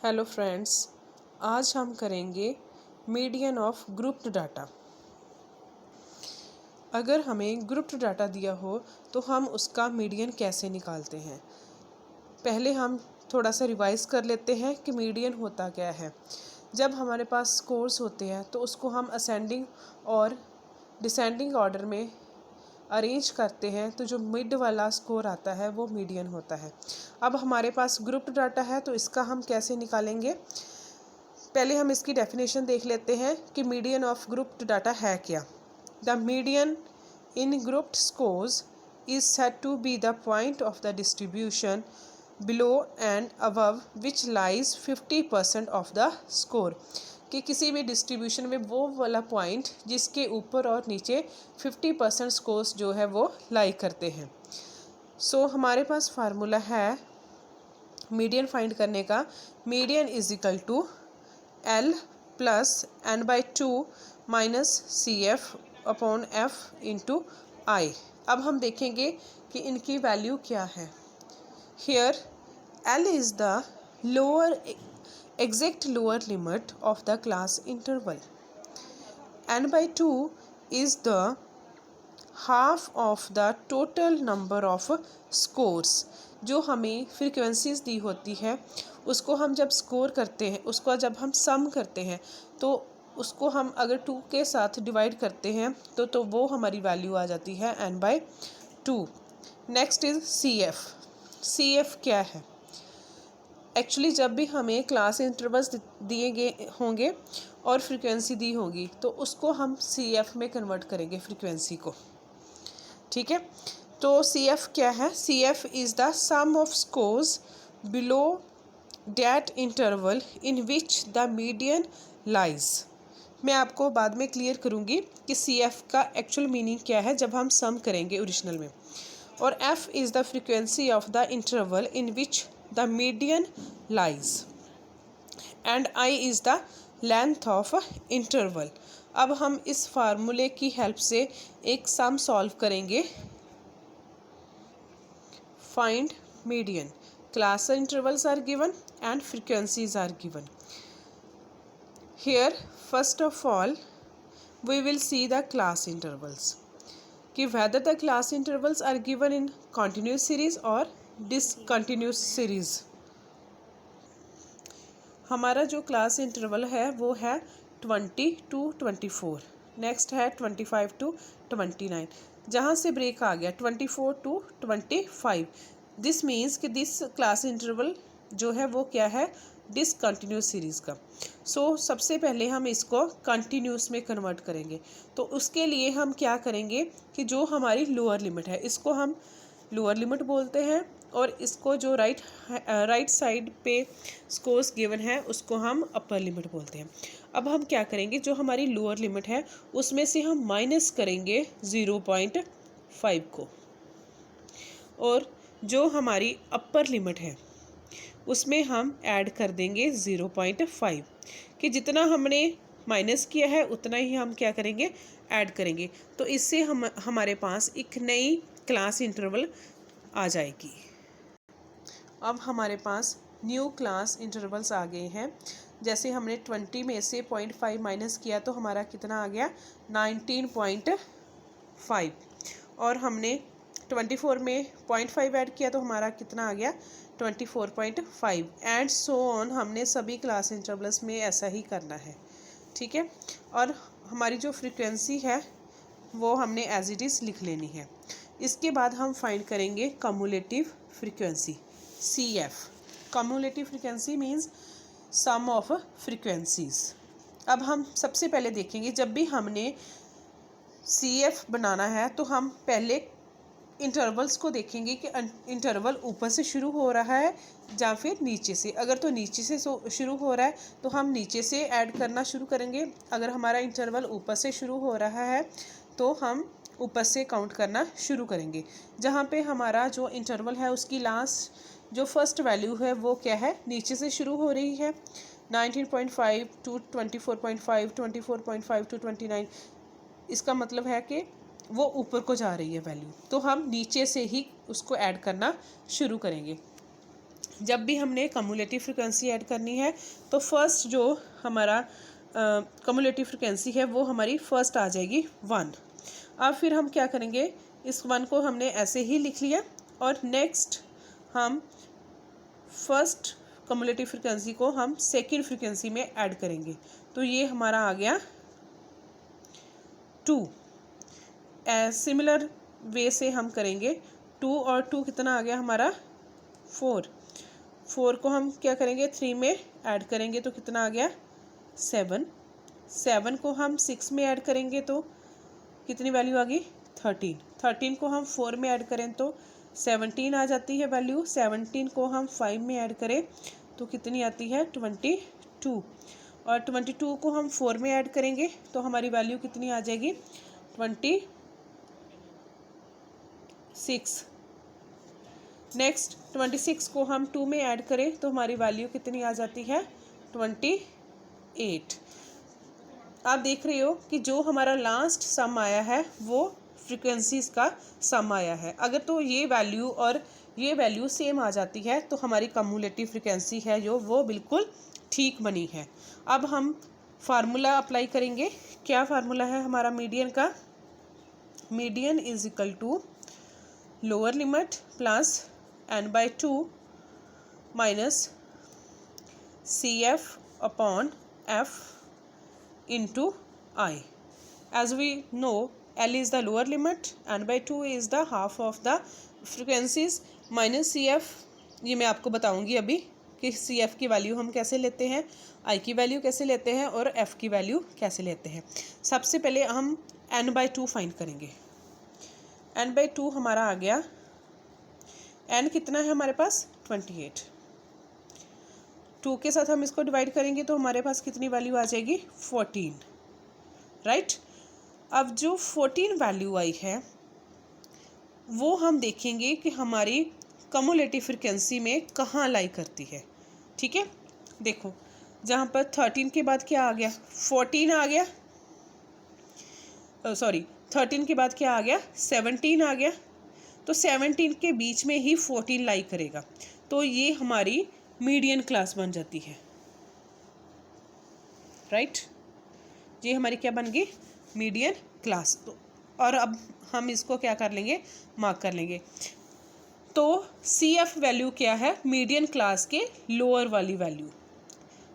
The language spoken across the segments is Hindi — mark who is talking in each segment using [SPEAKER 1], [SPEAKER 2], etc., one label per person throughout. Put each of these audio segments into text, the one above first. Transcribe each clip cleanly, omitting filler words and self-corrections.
[SPEAKER 1] हेलो फ्रेंड्स, आज हम करेंगे मीडियन ऑफ ग्रुप्ड डाटा। अगर हमें ग्रुप्ड डाटा दिया हो तो हम उसका मीडियन कैसे निकालते हैं। पहले हम थोड़ा सा रिवाइज कर लेते हैं कि मीडियन होता क्या है। जब हमारे पास स्कोर्स होते हैं तो उसको हम असेंडिंग और डिसेंडिंग ऑर्डर में अरेंज करते हैं, तो जो मिड वाला स्कोर आता है वो मीडियन होता है। अब हमारे पास ग्रुप्ड डाटा है तो इसका हम कैसे निकालेंगे। पहले हम इसकी डेफिनेशन देख लेते हैं कि मीडियन ऑफ ग्रुप्ड डाटा है क्या। The median in grouped scores is said to be the point of the distribution below and above which lies 50% of the score, कि किसी भी डिस्ट्रीब्यूशन में वो वाला पॉइंट जिसके ऊपर और नीचे 50% स्कोर्स जो है वो लाई करते हैं। सो हमारे पास फार्मूला है मीडियन फाइंड करने का। Median is equal to L plus n/2 minus CF upon F into I। अब हम देखेंगे कि इनकी वैल्यू क्या है। Here L is the exact lower limit of the class interval. n/2 is the half of the total number of scores। जो हमें फ्रीक्वेंसीज दी होती है उसको हम जब स्कोर करते हैं, उसको जब हम सम करते हैं तो उसको हम अगर 2 के साथ डिवाइड करते हैं तो वो हमारी वैल्यू आ जाती है n/2। Next is CF। CF क्या है? एक्चुअली जब भी हमें क्लास इंटरवल्स दिए गए होंगे और फ्रीक्वेंसी दी होगी तो उसको हम CF में कन्वर्ट करेंगे फ्रीक्वेंसी को। ठीक है, तो CF क्या है? CF is the sum of scores below that interval in which the median lies. मैं आपको बाद में क्लियर करूँगी कि CF का एक्चुअल मीनिंग क्या है जब हम सम करेंगे ओरिजिनल में। और F is the frequency of the interval in which the median lies and I is the length of interval. अब हम इस फार्मूले की हेल्प से एक सम सॉल्व करेंगे। Find median, class intervals are given and frequencies are given. Here first of all we will see the class intervals, कि whether the class intervals are given in continuous series or discontinuous series। हमारा जो क्लास इंटरवल है वो है 20 to 24, नेक्स्ट है 25 to 29, जहाँ से ब्रेक आ गया 24 to 25। दिस मीन्स कि दिस क्लास इंटरवल जो है वो क्या है? डिसकंटिन्यूस सीरीज़ का। सो सबसे पहले हम इसको कंटिन्यूस में कन्वर्ट करेंगे। तो उसके लिए हम क्या करेंगे कि जो हमारी लोअर लिमिट है इसको हम लोअर लिमिट बोलते हैं और इसको जो राइट साइड पे स्कोर्स गिवन है उसको हम अपर लिमिट बोलते हैं। अब हम क्या करेंगे, जो हमारी लोअर लिमिट है उसमें से हम माइनस करेंगे 0.5 को, और जो हमारी अपर लिमिट है उसमें हम ऐड कर देंगे 0.5, कि जितना हमने माइनस किया है उतना ही हम क्या करेंगे, ऐड करेंगे। तो इससे हमारे पास एक नई क्लास इंटरवल आ जाएगी। अब हमारे पास न्यू क्लास इंटरवल्स आ गए हैं। जैसे हमने 20 में से 0.5 माइनस किया तो हमारा कितना आ गया, 19.5, और हमने 24 में 0.5 ऐड किया तो हमारा कितना आ गया, 24.5, एंड सो ऑन। हमने सभी क्लास इंटरवल्स में ऐसा ही करना है। ठीक है, और हमारी जो फ्रीक्वेंसी है वो हमने एज इट इज़ लिख लेनी है। इसके बाद हम फाइंड करेंगे cumulative frequency, CF। Cumulative frequency means sum of frequencies. अब हम सबसे पहले देखेंगे, जब भी हमने CF बनाना है तो हम पहले इंटरवल्स को देखेंगे कि इंटरवल ऊपर से शुरू हो रहा है या फिर नीचे से। अगर तो नीचे से शुरू हो रहा है तो हम नीचे से ऐड करना शुरू करेंगे। अगर हमारा इंटरवल ऊपर से शुरू हो रहा है तो हम ऊपर से काउंट करना शुरू करेंगे। जहाँ पे हमारा जो इंटरवल है उसकी लास्ट जो फर्स्ट वैल्यू है वो क्या है, नीचे से शुरू हो रही है। 19.5 to 24.5, 24.5 to 29, इसका मतलब है कि वो ऊपर को जा रही है वैल्यू, तो हम नीचे से ही उसको ऐड करना शुरू करेंगे। जब भी हमने कम्युलेटिव फ्रिक्वेंसी ऐड करनी है तो फर्स्ट जो हमारा कम्युलेटिव फ्रिक्वेंसी है वो हमारी फर्स्ट आ जाएगी 1। अब फिर हम क्या करेंगे, इस 1 को हमने ऐसे ही लिख लिया और नेक्स्ट हम फर्स्ट कम्युलेटिव फ्रिक्वेंसी को हम सेकेंड फ्रिक्वेंसी में ऐड करेंगे, तो ये हमारा आ गया 2। सिमिलर वे से हम करेंगे 2 और 2 कितना आ गया हमारा 4। 4 को हम क्या करेंगे 3 में ऐड करेंगे तो कितना आ गया 7। 7 को हम 6 में ऐड करेंगे तो कितनी वैल्यू आ गई 13। 13 को हम 4 में ऐड करें तो 17 आ जाती है वैल्यू। 17 को हम 5 में ऐड करें तो कितनी आती है 22। और 22 को हम 4 में ऐड करेंगे तो हमारी वैल्यू कितनी आ जाएगी 26। नेक्स्ट 26 को हम 2 में ऐड करें तो हमारी वैल्यू कितनी आ जाती है 28। आप देख रहे हो कि जो हमारा लास्ट सम आया है वो फ्रीक्वेंसीज का सम आया है। अगर तो ये वैल्यू और ये वैल्यू सेम आ जाती है तो हमारी कम्युलेटिव फ्रीक्वेंसी है जो वो बिल्कुल ठीक बनी है। अब हम फार्मूला अप्लाई करेंगे। क्या फार्मूला है हमारा मीडियन का? Median is equal to lower limit plus n/2 minus CF upon F into I. As we know, L is the lower limit, n/2 is the half of the frequencies minus CF। ये मैं आपको बताऊंगी अभी कि CF की वैल्यू हम कैसे लेते हैं, I की वैल्यू कैसे लेते हैं और F की वैल्यू कैसे लेते हैं। सबसे पहले हम n/2 फाइंड करेंगे। n/2 हमारा आ गया, n कितना है हमारे पास 28। 2 के साथ हम इसको डिवाइड करेंगे तो हमारे पास कितनी वैल्यू आ जाएगी 14, राइट। अब जो 14 वैल्यू आई है वो हम देखेंगे कि हमारी कम्युलेटिव फ्रिक्वेंसी में कहाँ लाई करती है, ठीक है। देखो जहाँ पर 13 के बाद क्या आ गया 14 आ गया, सॉरी 13 के बाद क्या आ गया 17 आ गया, तो 17 के बीच में ही 14 लाई करेगा, तो ये हमारी मीडियन क्लास बन जाती है, राइट। ये हमारी क्या बन गई मीडियन क्लास। तो और अब हम इसको क्या कर लेंगे मार्क कर लेंगे। तो CF वैल्यू क्या है मीडियन क्लास के लोअर वाली वैल्यू।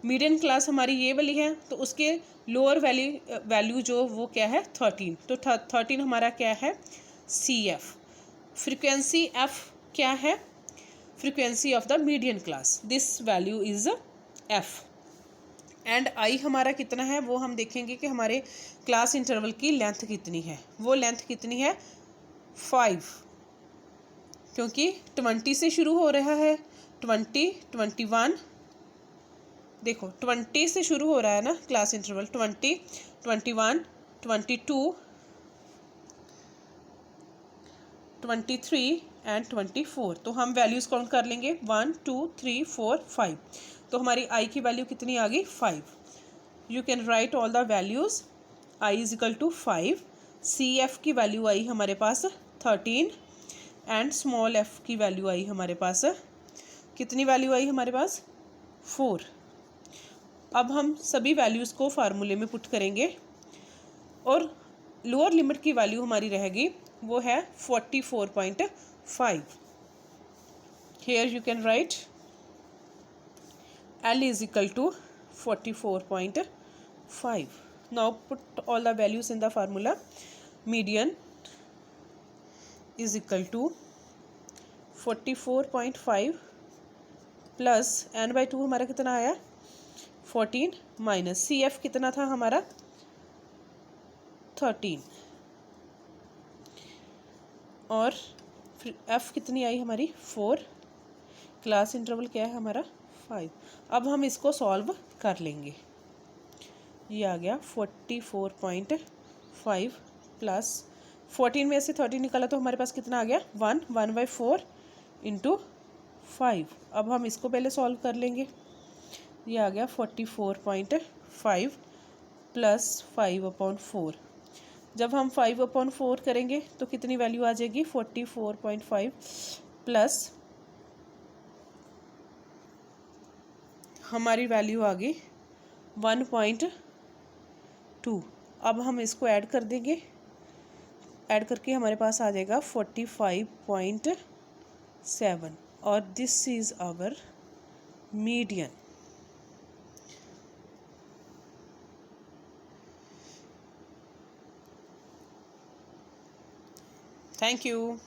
[SPEAKER 1] मीडियन क्लास हमारी ये वाली है तो उसके लोअर वैल्यू जो वो क्या है 13। तो 13 हमारा क्या है CF। फ्रीक्वेंसी F क्या है frequency of the median class, this value is F। And I हमारा कितना है वो हम देखेंगे कि हमारे क्लास इंटरवल की लेंथ कितनी है। वो लेंथ कितनी है 5, क्योंकि 20 से शुरू हो रहा है 20, 21, देखो 20 से शुरू हो रहा है ना क्लास इंटरवल 20, 21, 22, 23 एंड 24। तो हम वैल्यूज़ काउंट कर लेंगे 1, 2, 3, 4, 5। तो हमारी I की वैल्यू कितनी आ गई 5। You can write all the values. I is equal to 5। CF की वैल्यू आई हमारे पास 13 एंड स्मॉल f की वैल्यू आई हमारे पास कितनी वैल्यू आई हमारे पास 4। अब हम सभी वैल्यूज़ को फार्मूले में पुट करेंगे और लोअर लिमिट की वैल्यू हमारी रहेगी वो है 44.5। Here you can write L is equal to 44.5। now put all the values in the formula। median is equal to 44.5 plus n/2 हमारा कितना आया 14 माइनस CF कितना था हमारा 13 और फिर F कितनी आई हमारी 4। क्लास इंटरवल क्या है हमारा 5। अब हम इसको सॉल्व कर लेंगे। ये आ गया 44.5 प्लस 14 में से 13 निकाला तो हमारे पास कितना आ गया 1/4 इंटू 5। अब हम इसको पहले सॉल्व कर लेंगे। ये आ गया 44.5 प्लस 5/4। जब हम 5/4 करेंगे तो कितनी वैल्यू आ जाएगी 44.5 प्लस हमारी वैल्यू आ गई 1.2। अब हम इसको ऐड कर देंगे, ऐड करके हमारे पास आ जाएगा 45.7 और this is our median. Thank you.